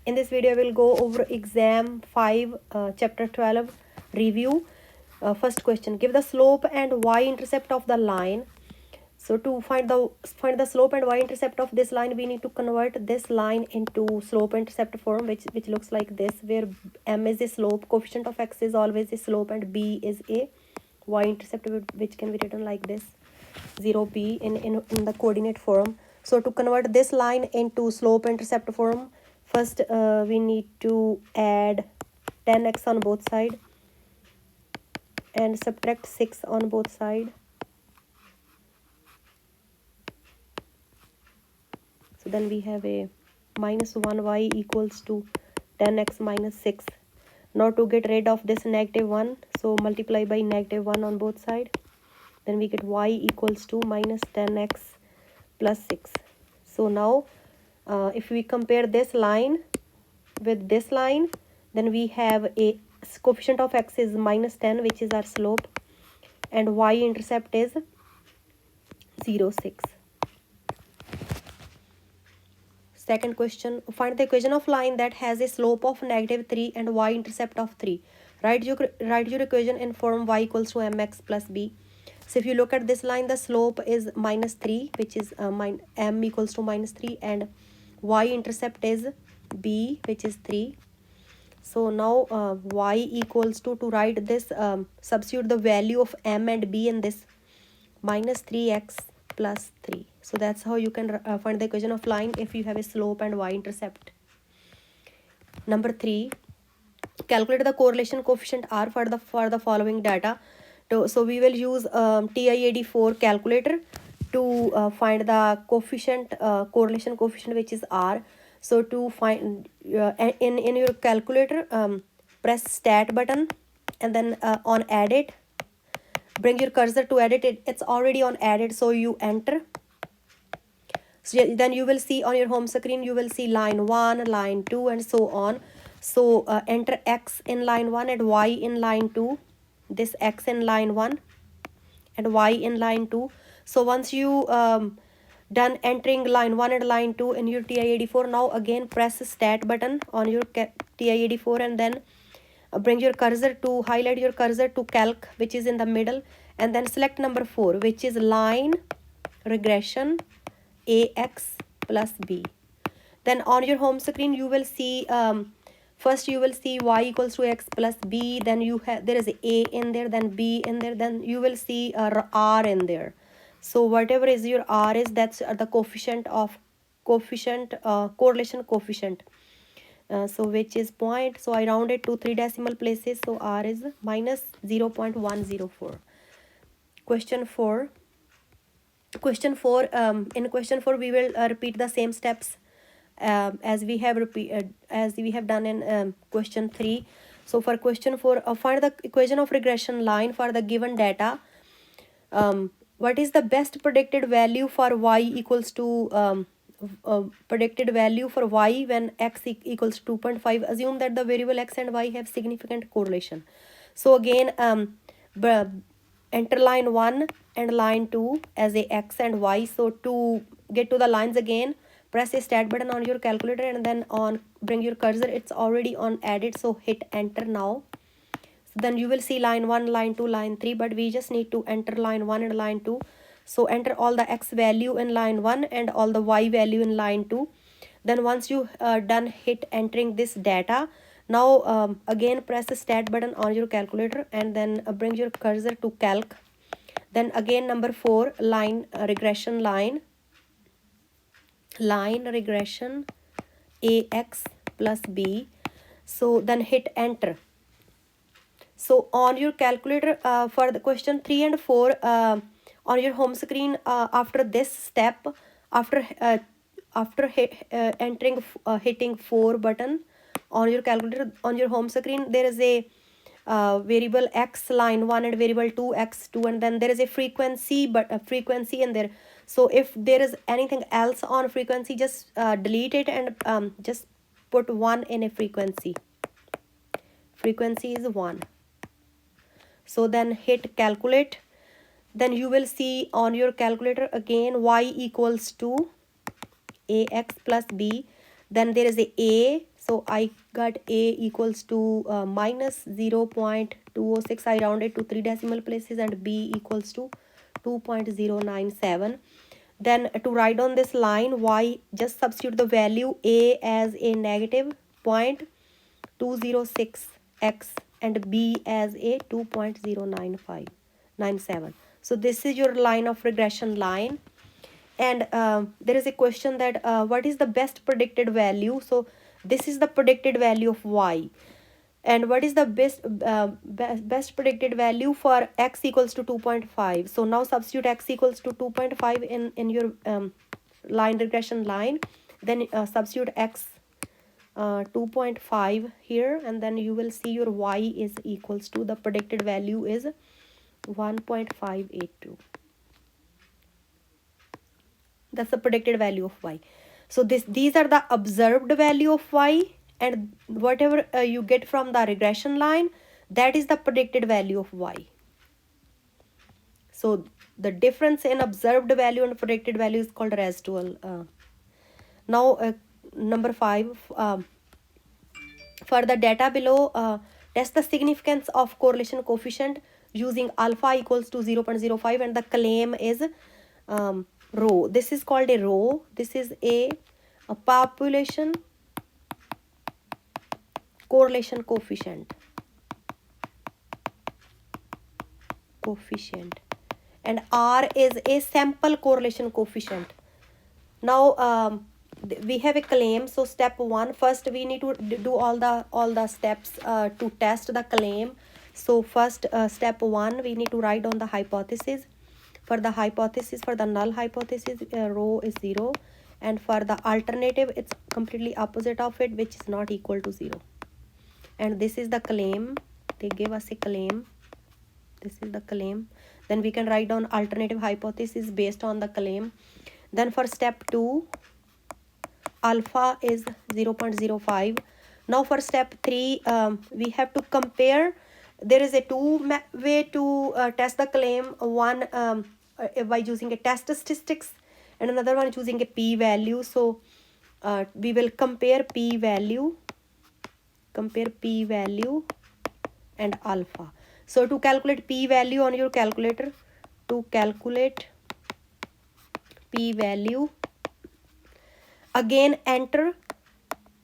In this video, I will go over exam 5, chapter 12 review. First question: give the slope and y-intercept of the line. So to find the slope and y-intercept of this line, we need to convert this line into slope-intercept form, which looks like this, where m is the slope, coefficient of x is always the slope, and b is a y-intercept, which can be written like this, 0b in the coordinate form. So to convert this line into slope-intercept form, first we need to add 10x on both sides and subtract 6 on both sides. So then we have a minus 1y equals to 10x minus 6. Now to get rid of this negative 1, so multiply by negative 1 on both sides. Then we get y equals to minus 10x plus 6. So now if we compare this line with this line, then we have a coefficient of x is minus 10, which is our slope, and y-intercept is 0, 6. Second question: find the equation of line that has a slope of negative 3 and y-intercept of 3. Write your equation in form y equals to mx plus b. So if you look at this line, the slope is minus 3, which is m equals to minus 3, and y-intercept is b, which is 3. So now y equals to write this, substitute the value of m and b in this, minus 3x plus 3. So that's how you can find the equation of line if you have a slope and y-intercept. Number 3, calculate the correlation coefficient R for the following data. So we will use TI-84 calculator to find the coefficient, correlation coefficient, which is R. So to find in your calculator, press stat button and then on edit, bring your cursor to edit it. It's already on edit, so you enter. So then you will see on your home screen, you will see line 1, line 2, and so on. So enter x in line 1 and y in line 2. This x in line 1 and y in line 2. So once you done entering line 1 and line 2 in your TI-84, now again press stat button on your TI-84 and then bring your cursor to, highlight your cursor to calc, which is in the middle, and then select number 4, which is line regression ax plus b. Then on your home screen, you will see first you will see y equals to x plus b, then you have, there is a in there, then b in there, then you will see r in there. So whatever is your r is, that's the coefficient of correlation coefficient, so which is point. So I rounded to 3 decimal places, so r is minus 0.104. Question 4. In question 4 we will repeat the same steps as we have done in question 3. So for question 4, find the equation of regression line for the given data. What is the best predicted value for y equals to predicted value for y when x equals to 2.5? Assume that the variable x and y have significant correlation. So again, enter line 1 and line 2 as a x and y. So to get to the lines again, press a stat button on your calculator and then bring your cursor. It's already on edit, so hit enter now. So then you will see line 1, line 2, line 3, but we just need to enter line 1 and line 2. So enter all the x value in line 1 and all the y value in line 2. Then once you done, hit entering this data. Now again press the stat button on your calculator and then bring your cursor to calc. Then again number 4, line regression line regression ax plus b. So then hit enter. So on your calculator, for the question 3 and 4, on your home screen, after this step, after entering hitting 4 button on your calculator, on your home screen, there is a variable x line 1 and variable 2 x2, and then there is a frequency, but a frequency in there. So if there is anything else on frequency, just delete it and just put 1 in a frequency. Frequency is 1. So then hit calculate. Then you will see on your calculator again y equals to ax plus b. Then there is a So I got A equals to minus 0.206. I rounded to 3 decimal places, and B equals to 2.097. Then to write on this line y, just substitute the value A as a negative 0.206x and B as a 2.09597. So this is your line of regression line. And there is a question that what is the best predicted value. So this is the predicted value of y, and what is the best predicted value for x equals to 2.5. So now substitute x equals to 2.5 in your line regression line. Then substitute x 2.5 here, and then you will see your y is equals to, the predicted value is 1.582. That's the predicted value of y. So these are the observed value of y, and whatever you get from the regression line, that is the predicted value of y. So the difference in observed value and predicted value is called residual. Now number 5, for the data below, test the significance of correlation coefficient using alpha equals to 0.05, and the claim is rho. This is called a rho. This is a population correlation coefficient, and R is a sample correlation coefficient. Now we have a claim. So step 1, first we need to do all the steps to test the claim. So first step 1, we need to write down the hypothesis. For the hypothesis, for the null hypothesis, rho is 0, and for the alternative, it's completely opposite of it, which is not equal to 0. And this is the claim. They give us a claim. This is the claim. Then we can write down alternative hypothesis based on the claim. Then for step 2, alpha is 0.05. Now for step 3, we have to compare. There is a way to test the claim. One by using a test statistics, and another one using a p-value. So we will compare p-value and alpha. So to calculate p-value on your calculator, to calculate p-value, again enter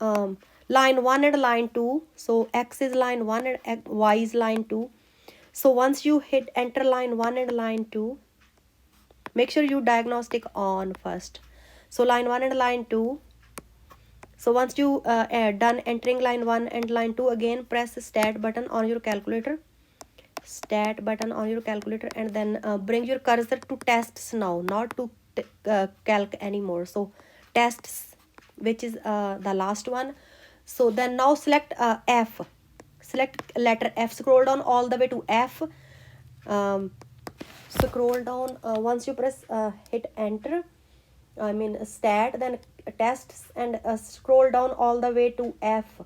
line 1 and line 2. So x is line 1 and y is line 2. So once you hit enter line 1 and line 2, make sure you diagnostic on first. So line 1 and line 2. So once you done entering line 1 and line 2, again press stat button on your calculator. And then bring your cursor to tests now, not to calc anymore. So tests, which is the last one. So then now select F. Select letter F. Scroll down all the way to F. Scroll down. Once you press hit enter, stat, then tests, and scroll down all the way to F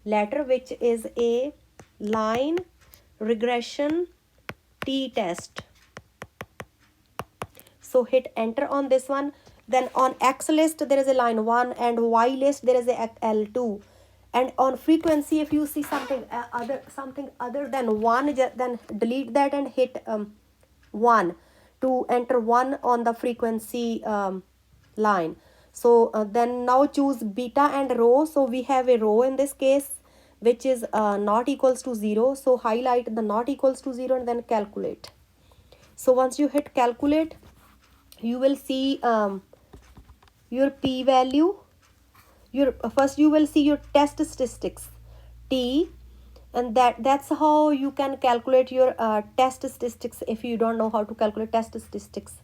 letter, which is a line regression t-test. So hit enter on this one. Then on X list there is a line 1, and Y list there is a L2. And on frequency, if you see something other than 1, then delete that and hit 1 to enter 1 on the frequency line. So then now choose beta and rho. So we have a rho in this case, which is not equals to 0. So highlight the not equals to 0 and then calculate. So once you hit calculate, you will see your p-value. First you will see your test statistics t, and that's how you can calculate your test statistics if you don't know how to calculate test statistics.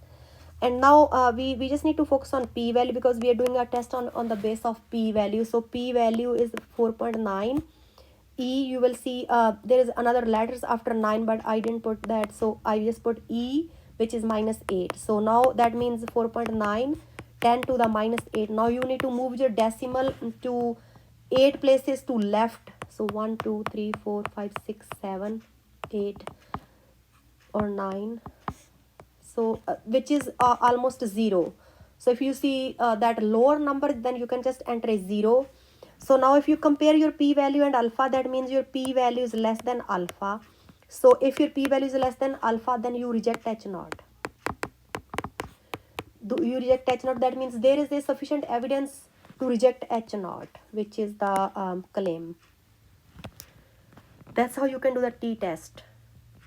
And now we just need to focus on p-value, because we are doing a test on the base of p-value. So p-value is 4.9. E, you will see there is another letters after 9, but I didn't put that, so I just put E, which is -8. So now that means 4.9, 10 to the -8. Now you need to move your decimal to 8 places to left. So 1 2 3 4 5 6 7 8 or 9. So which is almost 0. So if you see that lower number, then you can just enter a 0. So now if you compare your p-value and alpha, that means your p-value is less than alpha. So if your p-value is less than alpha, then you reject H naught. You reject H naught, that means there is a sufficient evidence to reject H naught, which is the claim. That's how you can do the t-test.